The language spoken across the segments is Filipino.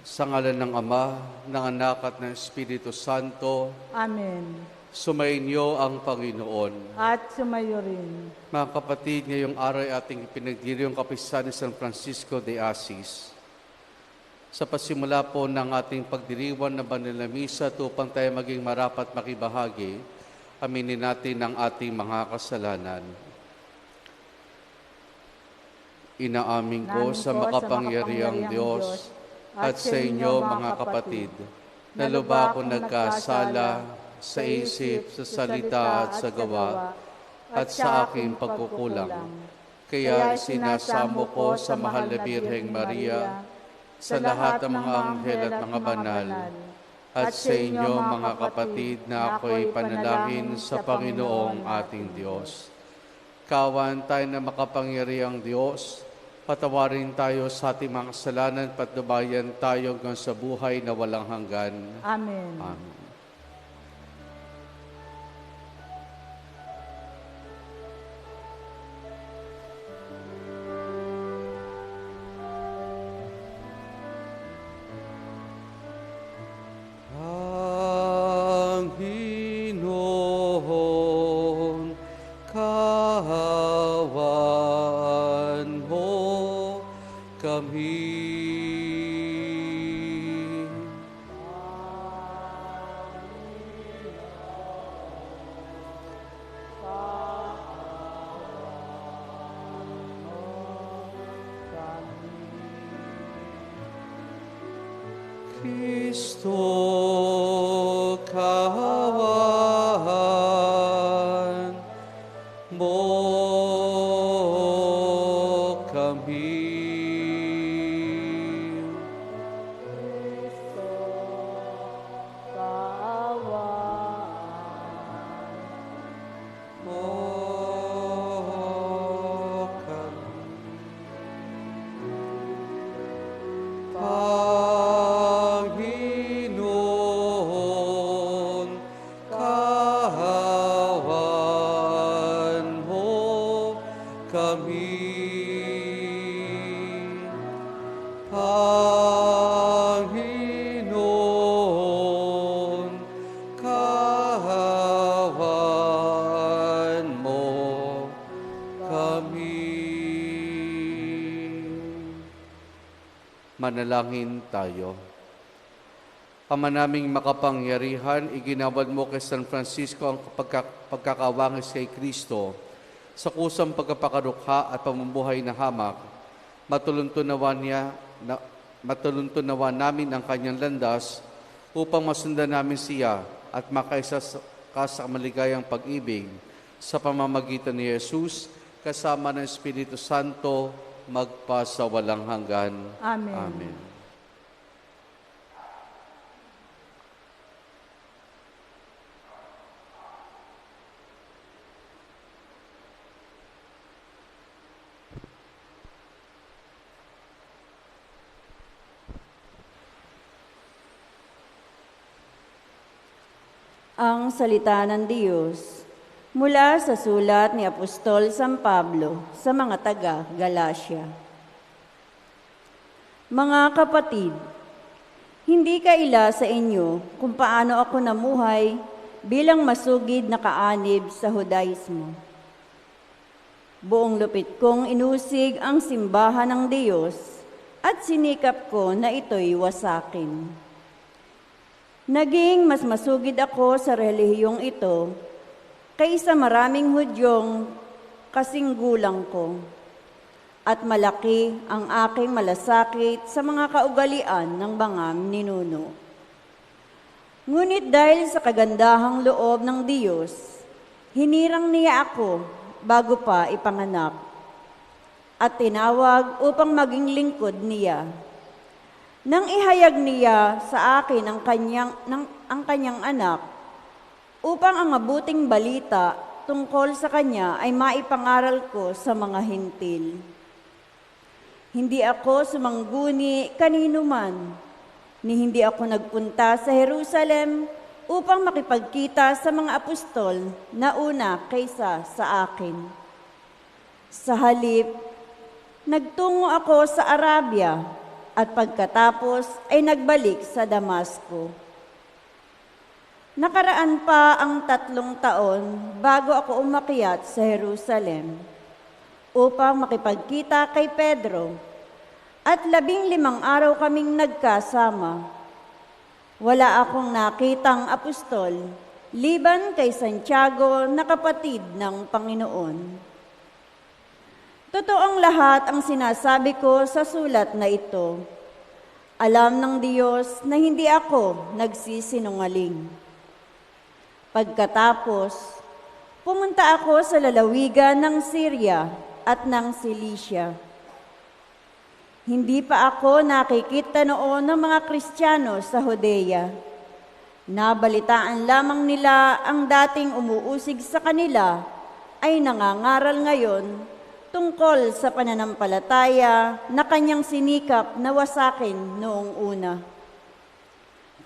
Sa ngalan ng Ama, ng Anak at ng Espiritu Santo, Amen. sumainyo ang Panginoon. At sumayo rin. Mga kapatid, ngayong araw ay ating ipinagdiriwang kapistahan ni San Francisco de Assis. Sa pasimula po ng ating pagdiriwang ng banal na misa upang tayo maging marapat makibahagi, aminin natin ang ating mga kasalanan. Inaamin ko sa makapangyarihang Diyos at sa inyo mga kapatid, na lubha akong nagkasala sa isip, sa salita at sa gawa, at sa aking pagkukulang. Kaya isinasamo ko sa mahal na Birheng Maria, sa lahat ng mga anghel at mga banal, at sa inyo mga kapatid na ako'y panalangin sa Panginoong ating Diyos. Kawan tayo na makapangyarihang Diyos, patawarin tayo sa ating mga kasalanan, patnubayan tayo hanggang sa buhay na walang hanggan. Amen. Amen. Panginoon, kahawan mo kami. Kristo, kahawan mo kami. Panginoon, kahawan mo kami. Panginoon, kahawan mo kami. Manalangin tayo. Ama naming makapangyarihan, iginawad mo kay San Francisco ang pagkakawangis kay Kristo sa kusang pagkapakarukha at pamumuhay na hamak. Matuluntunawa namin ang kanyang landas upang masundan namin siya at makaisa ka sa maligayang pag-ibig sa pamamagitan ni Jesus kasama ng Espiritu Santo magpa sa walang hanggan. Amen. Amen. Ang salita ng Diyos mula sa sulat ni Apostol San Pablo sa mga taga-Galacia. Mga kapatid, hindi kaila sa inyo kung paano ako namuhay bilang masugid na kaanib sa Hudaismo. Buong lupit kong inusig ang simbahan ng Diyos at sinikap ko na ito'y wasakin. Naging mas masugid ako sa relihiyong ito kaysa maraming Hudyong kasing gulang ko, at malaki ang aking malasakit sa mga kaugalian ng mga ninuno. Ngunit dahil sa kagandahang loob ng Diyos, hinirang niya ako bago pa ipanganak, at tinawag upang maging lingkod niya. Nang ihayag niya sa akin ang kanyang anak, upang ang mabuting balita tungkol sa kanya ay maipangaral ko sa mga hintil. Hindi ako sumangguni kanino man, ni hindi ako nagpunta sa Jerusalem upang makipagkita sa mga apostol na una kaysa sa akin. Sa halip, nagtungo ako sa Arabia at pagkatapos ay nagbalik sa Damasco. Nakaraan pa ang 3 taon bago ako umakyat sa Jerusalem upang makipagkita kay Pedro, at 15 araw kaming nagkasama. Wala akong nakitang apostol, liban kay Santiago na kapatid ng Panginoon. Totoong lahat ang sinasabi ko sa sulat na ito. Alam ng Diyos na hindi ako nagsisinungaling. Pagkatapos, pumunta ako sa lalawigan ng Syria at ng Cilicia. Hindi pa ako nakikita noon ng mga Kristiyano sa Judea. Nabalitaan lamang nila ang dating umuusig sa kanila ay nangangaral ngayon tungkol sa pananampalataya na kanyang sinikap na wasakin noong una.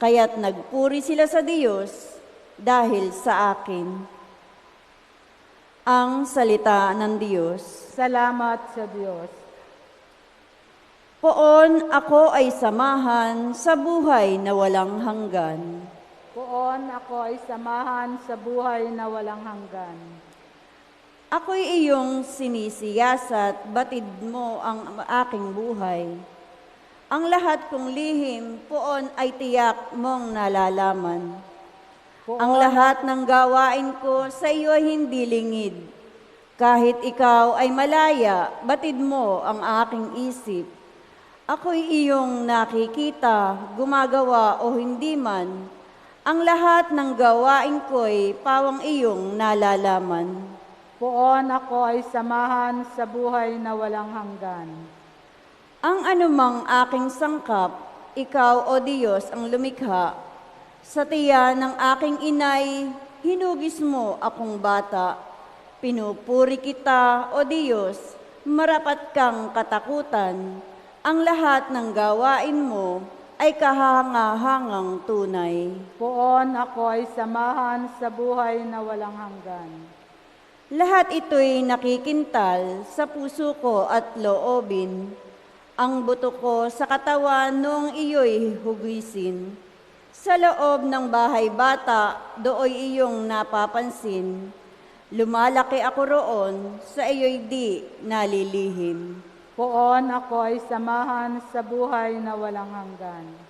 Kaya't nagpuri sila sa Diyos dahil sa akin. Ang salita ng Diyos. Salamat sa Diyos. Poon ako ay samahan sa buhay na walang hanggan. Poon ako ay samahan sa buhay na walang hanggan. Ako'y iyong sinisiyasat, batid mo ang aking buhay. Ang lahat kong lihim, poon ay tiyak mong nalalaman. Ang lahat ng gawain ko sa iyo ay hindi lingid. Kahit ikaw ay malaya, batid mo ang aking isip. Ako'y iyong nakikita, gumagawa o hindi man. Ang lahat ng gawain ko'y pawang iyong nalalaman. Poon ako ay samahan sa buhay na walang hanggan. Ang anumang aking sangkap, ikaw o Diyos ang lumikha. Sa tiyan ng aking inay, hinugis mo akong bata. Pinupuri kita, o Diyos, marapat kang katakutan. Ang lahat ng gawain mo ay kahangahangang tunay. Poon ako ay samahan sa buhay na walang hanggan. Lahat ito'y nakikintal sa puso ko at loobin. Ang buto ko sa katawan noong iyo'y hugisin. Sa loob ng bahay bata, dooy iyong napapansin. Lumalaki ako roon, sa iyo'y di nalilihim. Poon ako ay samahan sa buhay na walang hanggan.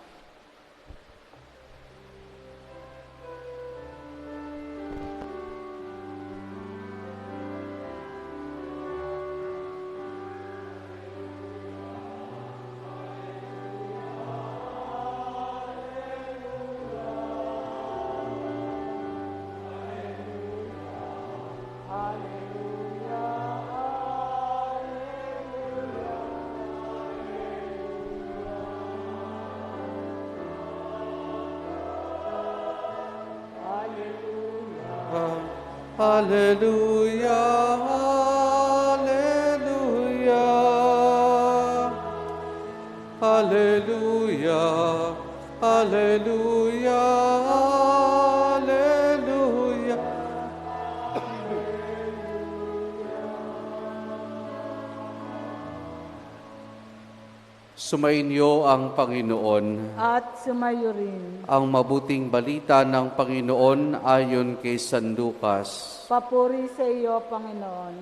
Hallelujah, hallelujah, hallelujah, hallelujah, hallelujah. Sumainyo ang Panginoon. At sumayo rin. Ang mabuting balita ng Panginoon ayon kay San Lucas. Papuri sa iyo, Panginoon.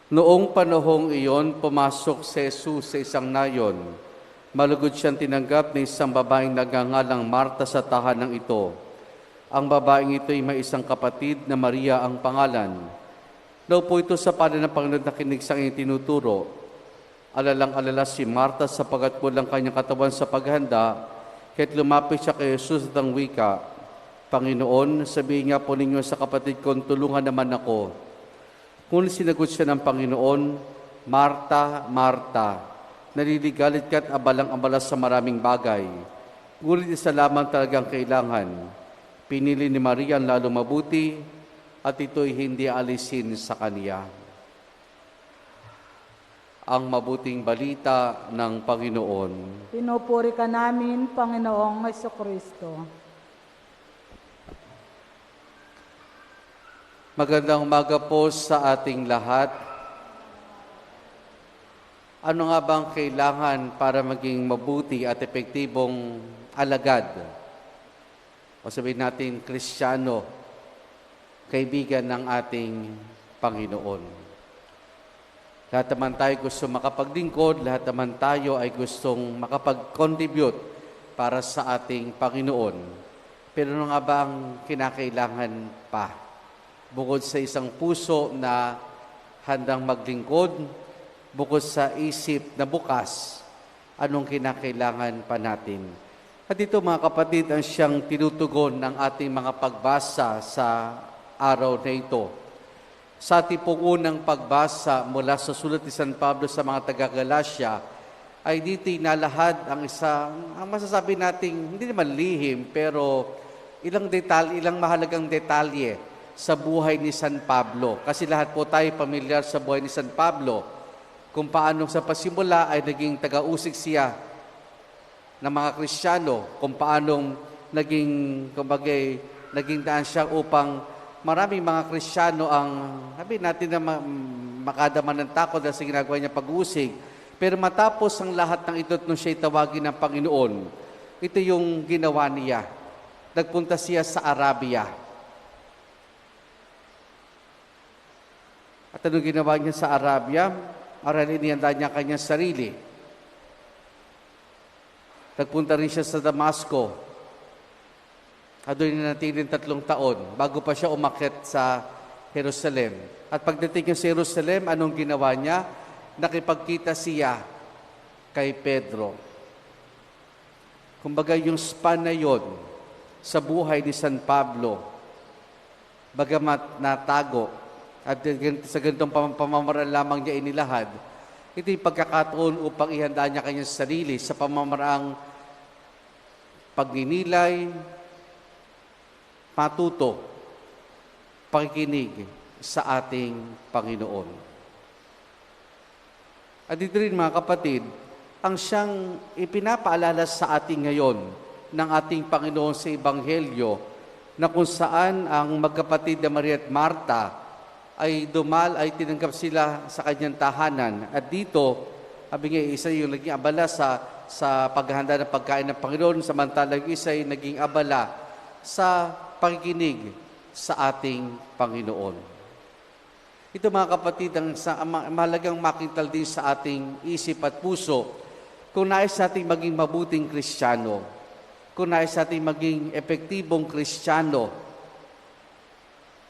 Noong panahong iyon, pumasok si Jesus sa isang nayon. Malugod siyang tinanggap ng isang babaeng nagngangalang Marta sa tahanang ito. Ang babaeng ito ay may isang kapatid na Maria ang pangalan. Naupo ito sa pala ng Panginoon na kinig sa kanyang tinuturo. Alalang-alala si Marta sapagat kulang kanyang katawan sa paghanda, kaya't lumapit siya kay Jesus at ang wika, Panginoon, sabihin nga po ninyo sa kapatid ko, tulungan naman ako. Ngunit sinagot siya ng Panginoon, Marta, Marta, naliligalit ka at abalang-abala sa maraming bagay. Ngunit isa lamang talagang kailangan. Pinili ni Maria ang lalo mabuti at ito'y hindi alisin sa kaniya. Ang mabuting balita ng Panginoon. Pinupuri ka namin, Panginoong Jesucristo. Magandang umaga po sa ating lahat. Ano nga bang kailangan para maging mabuti at epektibong alagad? O sabihin natin, Kristiyano, kaibigan ng ating Panginoon. Lahat naman tayo gusto makapaglingkod, lahat naman tayo ay gustong makapag-contribute para sa ating Panginoon. Pero ano nga ba ang kinakailangan pa? Bukod sa isang puso na handang maglingkod, bukod sa isip na bukas, anong kinakailangan pa natin? At ito mga kapatid, ang siyang tinutugon ng ating mga pagbasa sa araw na ito. Sa ating pong unang pagbasa mula sa sulat ni San Pablo sa mga taga-Galacia, ay dito inalahad ang masasabi nating, hindi naman lihim, pero ilang mahalagang detalye sa buhay ni San Pablo. Kasi lahat po tayo pamilyar sa buhay ni San Pablo, kung paano sa pasimula ay naging taga-usig siya ng mga Kristiyano, kung paanong naging daan siya upang maraming mga Kristiyano ang, sabihin natin na makadaman ng takot dahil sa ginagawa niya pag-usig. Pero matapos ang lahat ng ito nung siya'y tawagin ng Panginoon, ito yung ginawa niya. Nagpunta siya sa Arabia. At ano ginawa niya sa Arabia? Aralin niyanda niya kanyang sarili. Nagpunta rin siya sa Damasco. At doon nanatili 3 taon bago pa siya umakyat sa Jerusalem. At pagdating niya sa Jerusalem, anong ginawa niya? Nakipagkita siya kay Pedro. Kumbaga yung span na yun sa buhay ni San Pablo, bagamat natago, at sa ganitong pamamaraan lamang niya inilahad, ito yung pagkakataon upang ihanda niya kanyang sarili sa pamamaraang pagninilay, matuto, pakikinig sa ating Panginoon. At dito rin mga kapatid, ang siyang ipinapaalala sa ating ngayon ng ating Panginoon sa Ebanghelyo, na kung saan ang magkapatid na Maria at Marta ay tinanggap sila sa kanyang tahanan. At dito, sabi nga, isa yung naging abala sa paghahanda ng pagkain ng Panginoon, samantalang isa ay naging abala sa pakikinig sa ating Panginoon. Ito mga kapatid, ang mahalagang makintal din sa ating isip at puso, kung nais natin maging mabuting Kristiyano, kung nais natin maging epektibong Kristiyano,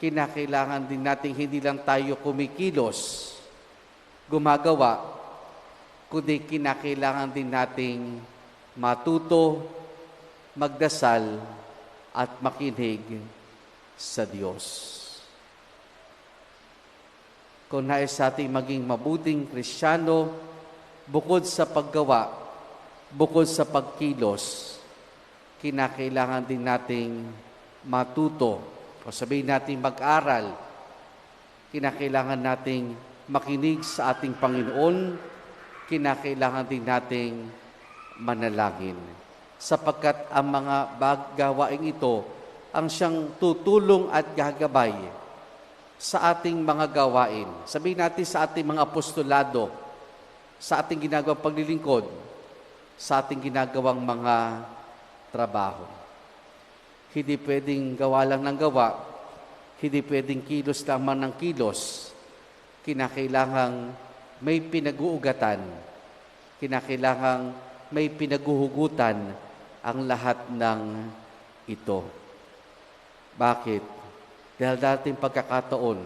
kinakailangan din natin hindi lang tayo kumikilos, gumagawa, kundi kinakailangan din nating matuto, magdasal, at makinig sa Diyos. Kung nais natin maging mabuting Kristiyano, bukod sa paggawa, bukod sa pagkilos, kinakailangan din nating matuto, o sabihin natin mag-aral, kinakailangan nating makinig sa ating Panginoon, kinakailangan din nating manalangin. Sapagkat ang mga gawaing ito ang siyang tutulong at gagabay sa ating mga gawain. Sabihin natin sa ating mga apostolado, sa ating ginagawang paglilingkod, sa ating ginagawang mga trabaho. Hindi pwedeng gawa lang ng gawa, hindi pwedeng kilos lamang ng kilos. Kinakailangang may pinag-uugatan, kinakailangang may pinaguhugutan ang lahat ng ito. Bakit? Dahil dating pagkakataon,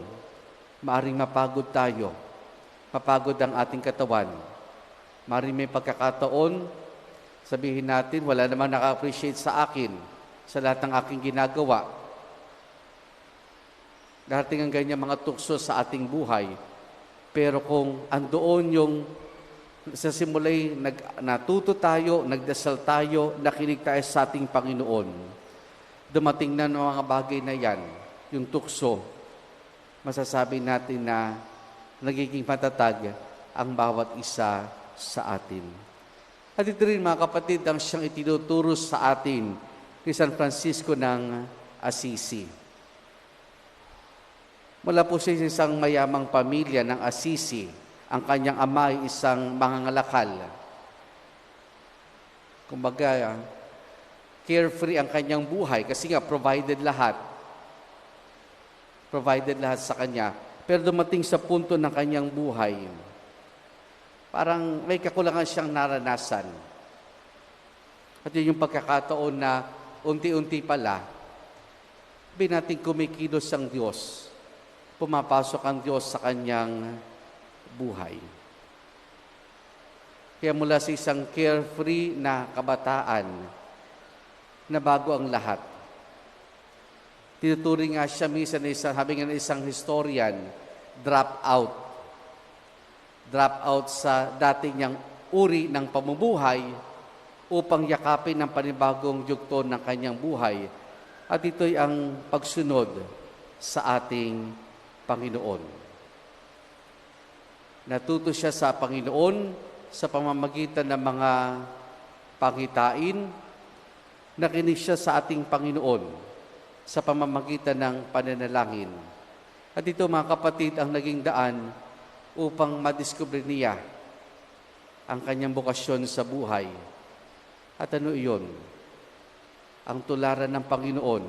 maaring mapagod tayo, mapagod ang ating katawan. Maaring may pagkakataon, sabihin natin, wala naman naka-appreciate sa akin, sa lahat ng aking ginagawa. Darating ang ganyan mga tukso sa ating buhay. Pero kung andoon yung sa simulay, natuto tayo, nagdasal tayo, nakinig tayo sa ating Panginoon, dumating na ng mga bagay na yan, yung tukso, masasabi natin na nagiging matatag ang bawat isa sa atin. At ito rin mga kapatid, ang siyang itinuturo sa atin ni San Francisco ng Assisi. Mula po siya sa isang mayamang pamilya ng Assisi. ang kanyang ama ay isang mangangalakal. Kumbaga, carefree ang kanyang buhay kasi nga provided lahat. Provided lahat sa kanya. Pero dumating sa punto ng kanyang buhay, parang may kakulangan siyang naranasan. At yun yung pagkakataon na unti-unti pala, binating kumikilos ang Diyos. Pumapasok ang Diyos sa kanyang buhay. Kaya mula sa isang carefree na kabataan, na bago ang lahat. Tinuturing nga siya minsan na sabi nga ng isang historian, drop out. Drop out sa dati niyang uri ng pamumuhay upang yakapin ang panibagong yugto ng kanyang buhay. At ito'y ang pagsunod sa ating Panginoon. Natuto siya sa Panginoon sa pamamagitan ng mga pangitain. Nakinig siya sa ating Panginoon sa pamamagitan ng pananalangin. At ito mga kapatid ang naging daan upang madiskubre niya ang kanyang bokasyon sa buhay. At ano iyon? Ang tularan ng Panginoon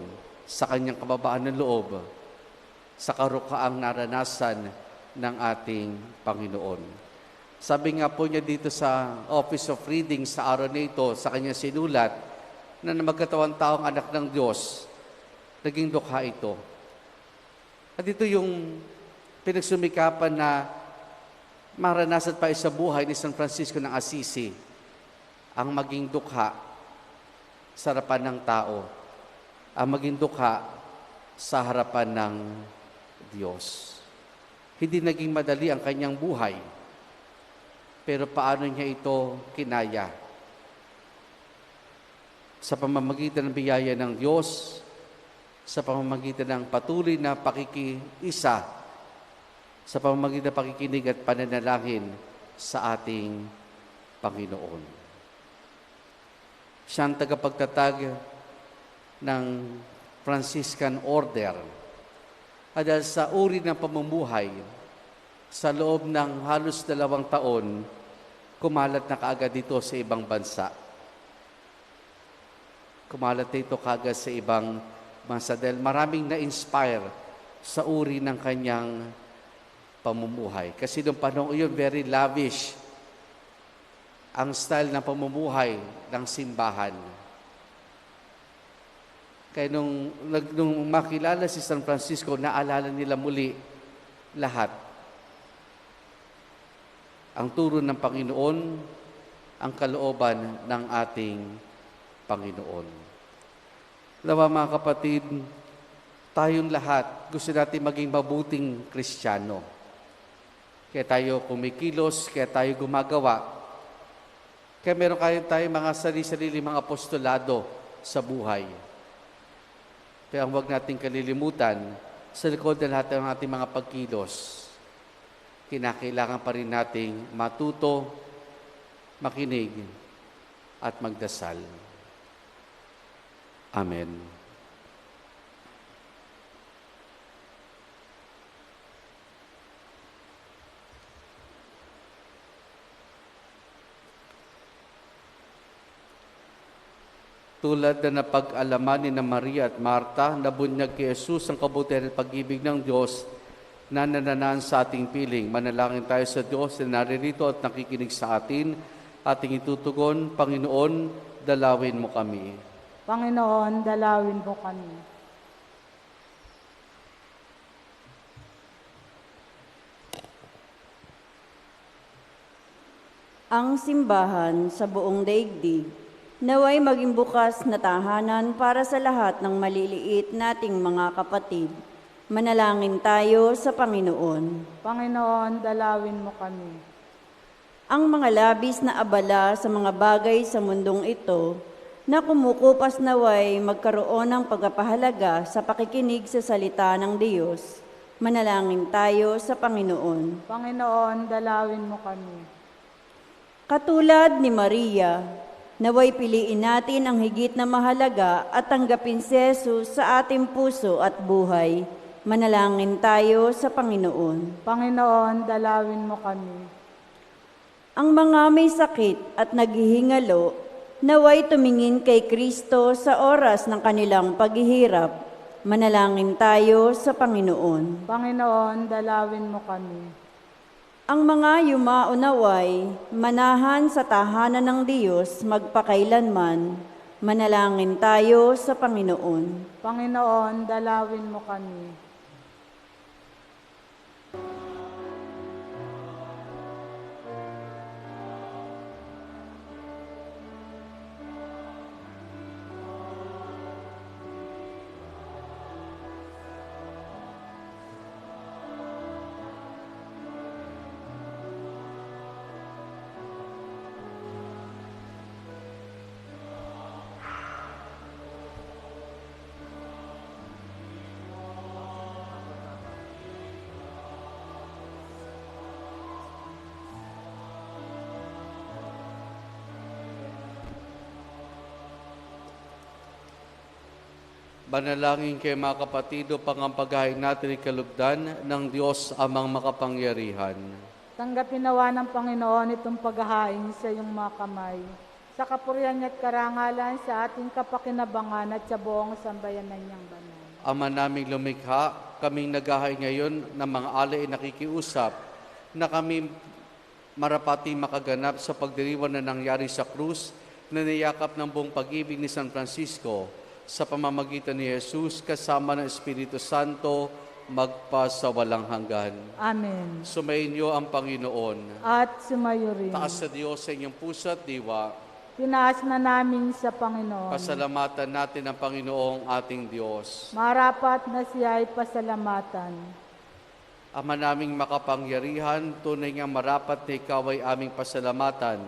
sa kanyang kababaan ng loob, sa karukaang naranasan ng ating Panginoon. Sabi nga po niya dito sa Office of Reading sa araw na ito, sa kanyang sinulat, na magkatawang taong anak ng Diyos, naging dukha ito. At ito yung pinagsumikapan na maranasan pa sa buhay ni San Francisco ng Assisi, ang maging dukha sa harapan ng tao, ang maging dukha sa harapan ng Diyos. Hindi naging madali ang kanyang buhay, pero paano niya ito kinaya? Sa pamamagitan ng biyaya ng Diyos, sa pamamagitan ng patuloy na pakikiisa, sa pamamagitan ng pakikinig at pananalangin sa ating Panginoon. Siya ang tagapagtatag ng Franciscan Order. At dahil sa uri ng pamumuhay, sa loob ng halos 2 taon, kumalat na kaagad dito sa ibang bansa. Kumalat dito kaagad sa ibang bansa dahil maraming na-inspire sa uri ng kanyang pamumuhay. Kasi noong panahon iyon, very lavish ang style ng pamumuhay ng simbahan. Kaya nung makilala si San Francisco, naalala nila muli lahat. Ang turo ng Panginoon, ang kalooban ng ating Panginoon. Nawa mga kapatid, tayong lahat gusto natin maging mabuting Kristiyano. Kaya tayo kumikilos, kaya tayo gumagawa. Kaya meron tayo mga sarili-sarili mga apostolado sa buhay. Kaya ang huwag nating kalilimutan, sa likod ng lahat ng ating mga pagkilos, kinakailangan pa rin nating matuto, makinig, at magdasal. Amen. Tulad na napag-alaman ni Maria at Marta, nabunyag kay Jesus ang kabutihan at pag-ibig ng Diyos na nananaan sa ating piling. Manalangin tayo sa Diyos na naririto at nakikinig sa atin. Ating itutugon, Panginoon, dalawin mo kami. Panginoon, dalawin mo kami. Ang simbahan sa buong daigdig, naway maging bukas na tahanan para sa lahat ng maliliit nating mga kapatid. Manalangin tayo sa Panginoon. Panginoon, dalawin mo kami. Ang mga labis na abala sa mga bagay sa mundong ito, na kumukupas naway magkaroon ng pagpapahalaga sa pakikinig sa salita ng Diyos. Manalangin tayo sa Panginoon. Panginoon, dalawin mo kami. Katulad ni Maria, naway piliin natin ang higit na mahalaga at tanggapin si Jesus sa ating puso at buhay. Manalangin tayo sa Panginoon. Panginoon, dalawin mo kami. Ang mga may sakit at naghihingalo, naway tumingin kay Kristo sa oras ng kanilang paghihirap. Manalangin tayo sa Panginoon. Panginoon, dalawin mo kami. Ang mga yumaunaway, manahan sa tahanan ng Diyos magpakailanman. Manalangin tayo sa Panginoon. Panginoon, dalawin mo kami. Banalangin kayo mga kapatid upang ang paghahain natin ay kalugdan ng Diyos amang makapangyarihan. Tanggapin nawa ng Panginoon itong paghahain sa iyong mga kamay. Sa kapurihan niya at karangalan, sa ating kapakinabangan at sa buong sambayanan niyang banal. Ama naming lumikha, kaming naghahain ngayon ng mga alay ay nakikiusap na kami marapati makaganap sa pagdiriwang na nangyari sa krus na niyakap ng buong pag-ibig ni San Francisco sa pamamagitan ni Jesus kasama ng Espiritu Santo magpa sa walang hanggan. Amen. Sumayin niyo ang Panginoon. At sumayo rin. Taas sa Diyos sa inyong puso at diwa. Tinaas na namin sa Panginoon. Pasalamatan natin ang Panginoong ating Diyos. Marapat na siya ay pasalamatan. Ama naming makapangyarihan, tunay nga marapat na ikaw ay aming pasalamatan.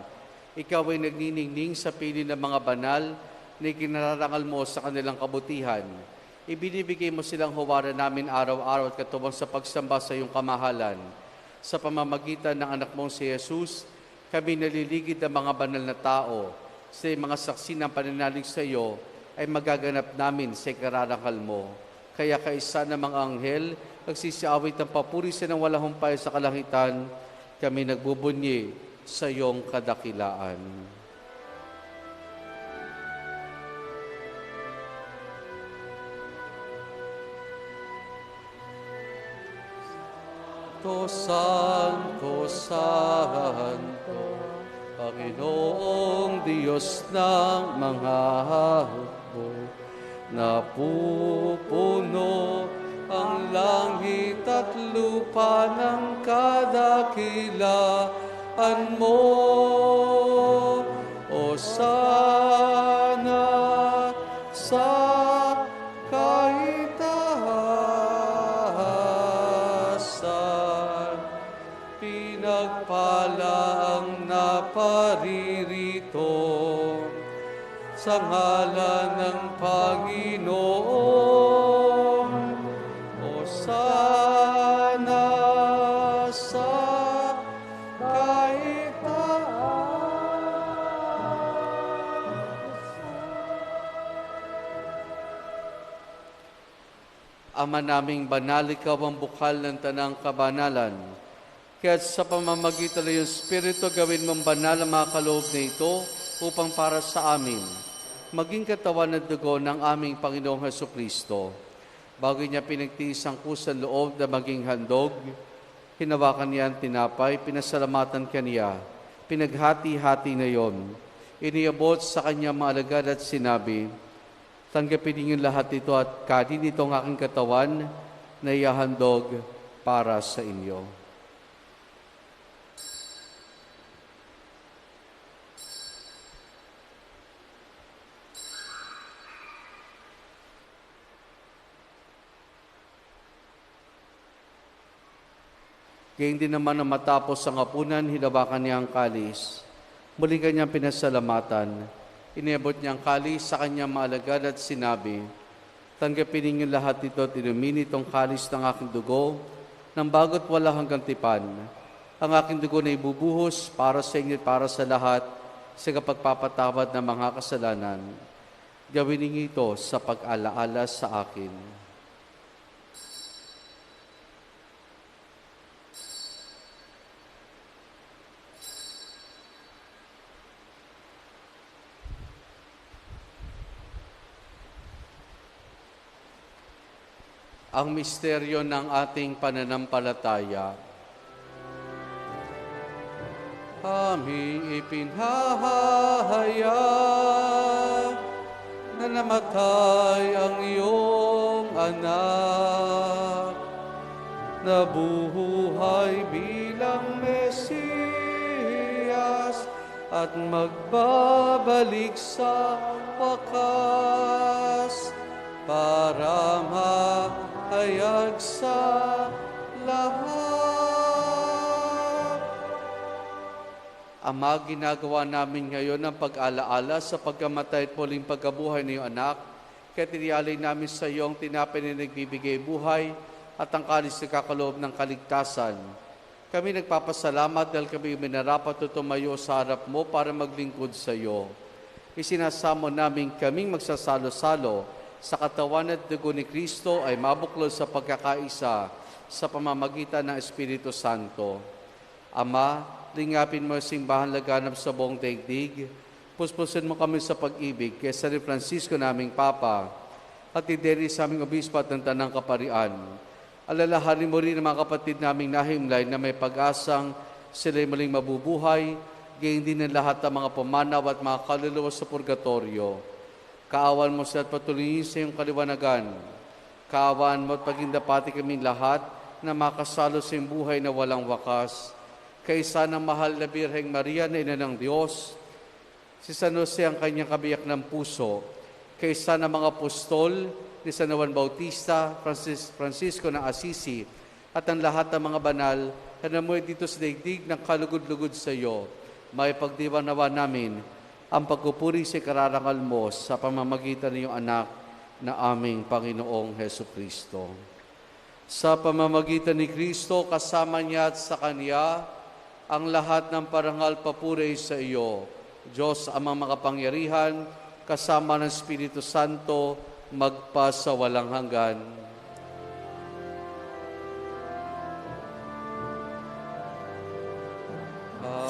Ikaw ay nagniningning sa pili ng mga banal na ikinararangal mo sa kanilang kabutihan. Ibinibigay mo silang huwaran namin araw-araw at katuwang sa pagsamba sa iyong kamahalan. Sa pamamagitan ng anak mong si Jesus, kami naliligid ng mga banal na tao. Sa mga saksi ng pananalig sa iyo ay magaganap namin sa ikararangal mo. Kaya kaisa ng mga anghel, nagsisiawit ng papuri sa nang walang humpay sa kalangitan, kami nagbubunyi sa iyong kadakilaan. Santo, Santo, Panginoong Diyos ng mga hukbo, napupuno ang langit at lupa ng kadakilaan mo. O sana sa pinagpalaang naparirito sa ngalan ng Panginoon. O sana sa Ama naming banal, ikaw ang bukal ng tanang kabanalan. Kaya sa pamamagitan ng iyong Espiritu, gawin mong banal ang mga kaloob na ito upang para sa amin, maging katawan at dugo ng aming Panginoong Hesukristo. Bago niya pinagtiis ang kusang loob na maging handog, hinawakan niya ang tinapay, pinasalamatan kaniya, pinaghati-hati na yon. Iniabot sa kanya mga alagad at sinabi, tanggapin niyo lahat ito at kanin itong aking katawan na ihahandog para sa inyo. Gayun din naman na matapos ang hapunan, hinawakan niya ang kalis. Muli kanyang pinasalamatan. Iniabot niya ang kalis sa kanyang maalagad at sinabi, tanggapin ninyo lahat ito at inumin itong kalis ng aking dugo, ng bago't wala hanggang tipan. Ang aking dugo na ibubuhos para sa inyo at para sa lahat sa kapagpapatawad ng mga kasalanan. Gawin ninyo ito sa pag-alaala sa akin. ang misteryo ng ating pananampalataya. Aming ipinahahayag na namatay ang iyong anak, nabuhay bilang Mesiyas at magbabalik sa wakas para mahayag sa lahat. Ama, ginagawa namin ngayon ang pag-alaala sa pagkamatay at muling pagkabuhay ng iyong anak, kaya tiniyalay namin sa iyo ang tinapay na nagbibigay buhay at ang kalis na kakaloob ng kaligtasan. Kami nagpapasalamat dahil kami minarapat o tumayo sa harap mo para maglingkod sa iyo. Isinasamo namin kaming magsasalo-salo sa katawan at dugo ni Kristo ay mabuklod sa pagkakaisa sa pamamagitan ng Espiritu Santo. Ama, lingapin mo ang simbahan laganap sa buong daigdig. Puspusin mo kami sa pag-ibig kay San Francisco naming Papa at ideri sa aming obispo at ng Tanang Kaparian. Alalahanin mo rin ang mga kapatid naming nahimlay na may pag-asang sila'y muling mabubuhay, gayon din ang lahat ng mga pumanaw at mga kaluluwa sa purgatorio. Kaawan mo sa at patuloyin sa iyong kaliwanagan. Kaawaan mo at pagindapati kaming lahat na makasalo sa iyong buhay na walang wakas. Kaysa ng mahal na Birheng Maria na Ina ng Diyos, si San Jose ang kanyang kabiyak ng puso, kaysa ng mga apostol ni San Juan Bautista, Francisco ng Assisi, at ang lahat ng mga banal na namuhay dito sa daigdig ng kalugod-lugod sa iyo, may pagdiwanawa namin ang pagpupuri sa kararangal mo sa pamamagitan ng iyong anak na aming Panginoong Heso Kristo. Sa pamamagitan ni Kristo, kasama niya at sa Kanya, ang lahat ng parangal papuri sa iyo, Diyos amang makapangyarihan, kasama ng Espiritu Santo, magpa sa walang hanggan. Amen.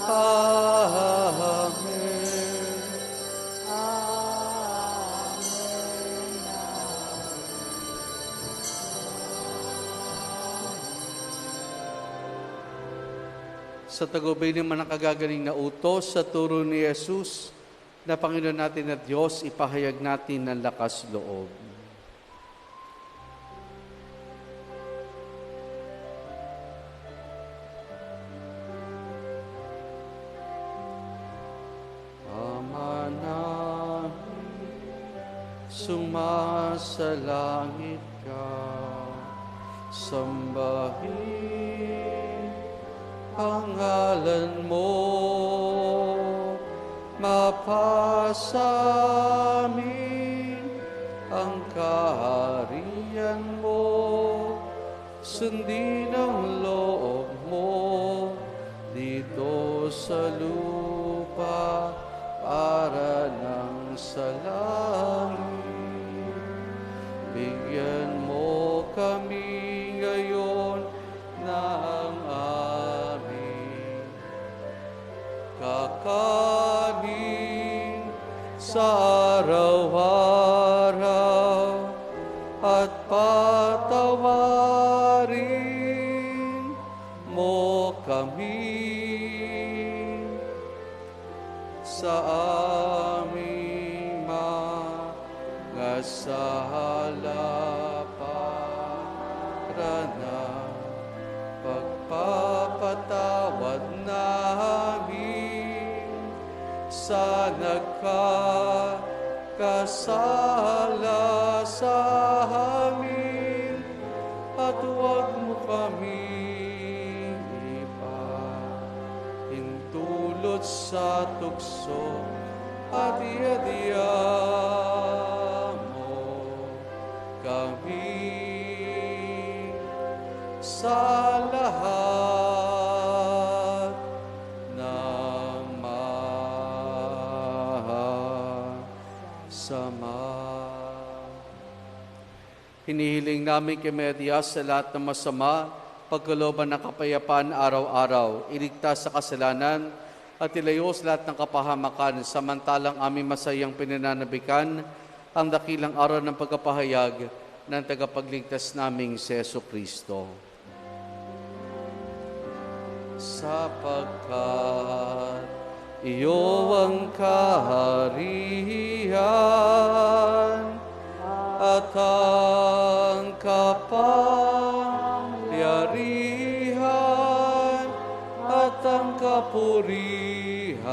Amen. Amen. Amen. Sa tagumpay naman ng kagagaling na utos sa turo ni Jesus, na Panginoon natin at Diyos, ipahayag natin ng lakas loob. Ama namin, sumasalangit ka, sambahin ang ngalan mo, mapasa amin ang kaharian mo, sundin ang loob mo dito sa lupa para nang sa langit. Bigyan mo kami ngayon ng aming kakanin sa araw-araw at patawarin mo kami sa aming mga sala para na pagpapatawad namin sa nagkakasala sa amin, at huwag mo kami ipahintulot sa tukso, at iadya mo kami sa lahat ng masama. Hinihiling namin kay Maria sa lahat ng masama, pagkalooban ng kapayapaan araw-araw, iligtas sa kasalanan, at ilayo sa lahat ng kapahamakan, samantalang aming masayang pinananabikan ang dakilang araw ng pagkapahayag ng tagapagligtas naming si Jesucristo. Sapagkat iyo ang kaharian at ang kapangyarihan at ang kapurihan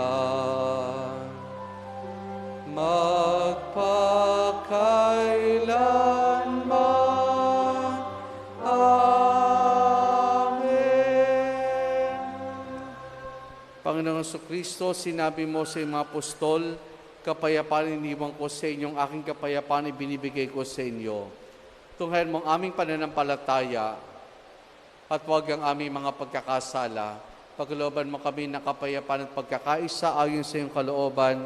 magpakailanman. Amen. Panginoong Jesucristo, sinabi mo sa mga apostol, kapayapaan iniwan ko sa inyong aking kapayapaan ibinibigay ko sa inyo. Tunghayan mo ang aming pananampalataya at huwag ang aming mga pagkakasala. Paglooban mo kami ng kapayapaan at pagkakaisa ayon sa iyong kalooban,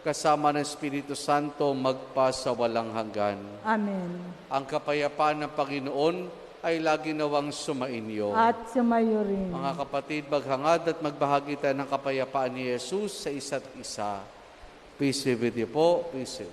kasama ng Espiritu Santo magpa sa walang hanggan. Amen. Ang kapayapaan ng Panginoon ay lagi nawang sumainyo. At sumayo rin. Mga kapatid, maghangad at magbahagi tayo ng kapayapaan ni Jesus sa isa't isa. Peace be with you po. Peace be.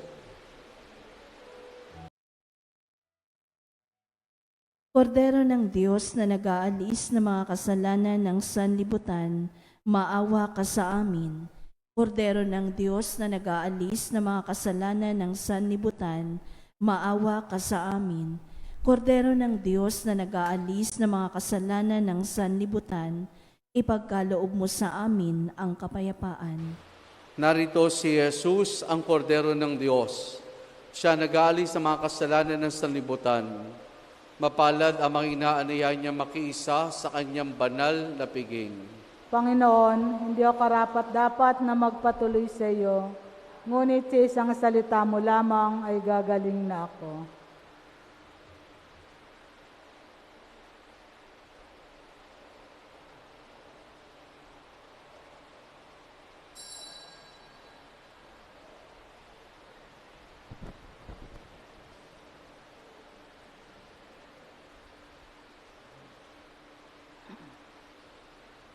Kordero ng Diyos na nag-aalis ng mga kasalanan ng sanlibutan, maawa ka sa amin. Kordero ng Diyos na nag-aalis ng mga kasalanan ng sanlibutan, maawa ka sa amin. Kordero ng Diyos na nag-aalis ng mga kasalanan ng sanlibutan, ipagkaloob mo sa amin ang kapayapaan. Narito si Jesus, ang Kordero ng Diyos. Siya nag-aalis ng mga kasalanan ng sanlibutan. Mapalad ang mga inaanaya niya makiisa sa kanyang banal na piging. Panginoon, hindi ako karapat-dapat na magpatuloy sa iyo, ngunit sa isang salita mo lamang ay gagaling na ako.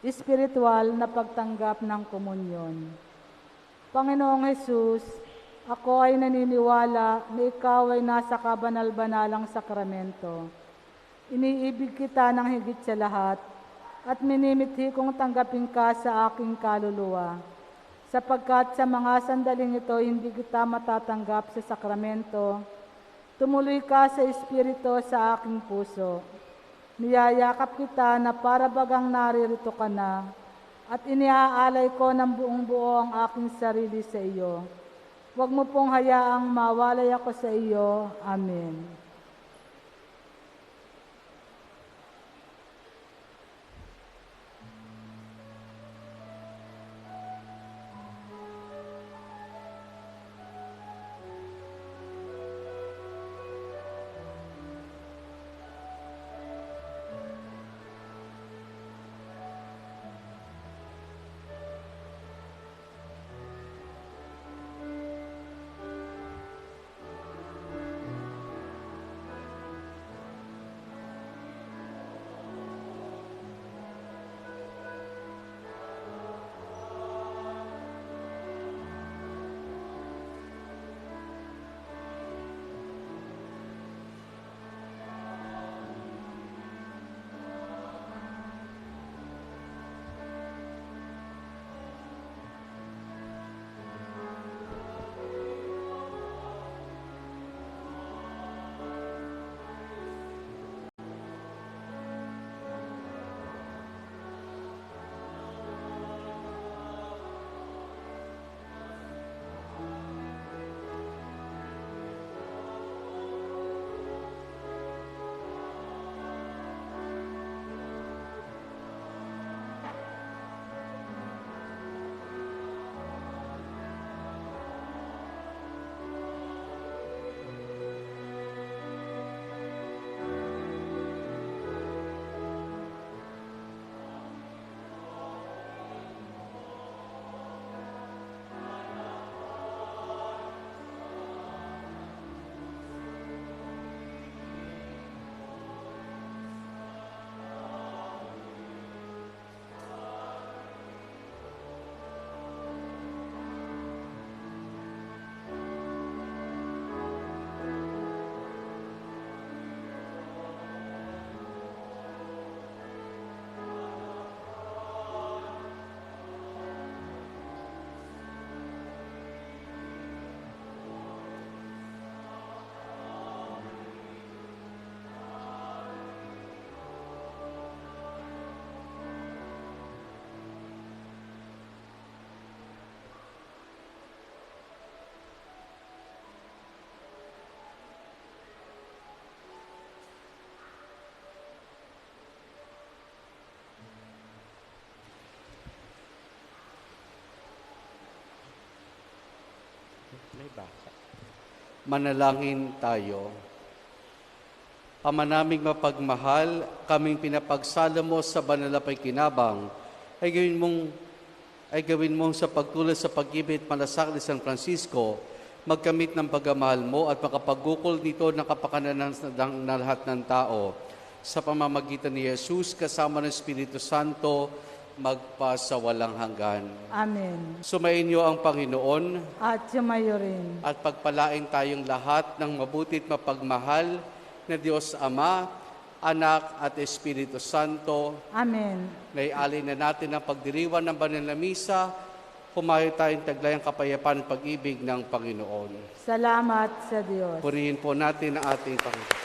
Espiritual na pagtanggap ng komunyon. Panginoong Hesus, ako ay naniniwala na ikaw ay nasa kabanal-banalang sakramento. Iniibig kita ng higit sa lahat at minimithi kong tanggapin ka sa aking kaluluwa. Sapagkat sa mga sandaling ito hindi kita matatanggap sa sakramento, tumuloy ka sa Espiritu sa aking puso. Niyayakap kita na para bagang naririto ka na at iniaalay ko ng buong buo ang aking sarili sa iyo. Huwag mo pong hayaang mawalay ako sa iyo. Amen. Manalangin tayo. Ama naming mapagmahal, kaming pinapagsala mo sa banal na pakikinabang, ay gawin mong sa pagtulad sa pag-ibig at malasakit ni San Francisco, magkamit ng pagmamahal mo at makapagukol nito ng kapakanan ng lahat ng tao. Sa pamamagitan ni Jesus, kasama ng Espiritu Santo, magpasawalang hanggan. Amen. Sumainyo ang Panginoon At sumayo rin. at pagpalain tayong lahat ng mabuti at mapagmahal na Diyos Ama, Anak at Espiritu Santo. Amen. Naialin na natin ang pagdiriwan ng banal na misa, humayo tayong taglayang kapayapaan at pag-ibig ng Panginoon. Salamat sa Diyos. Purihin po natin ang ating Panginoon.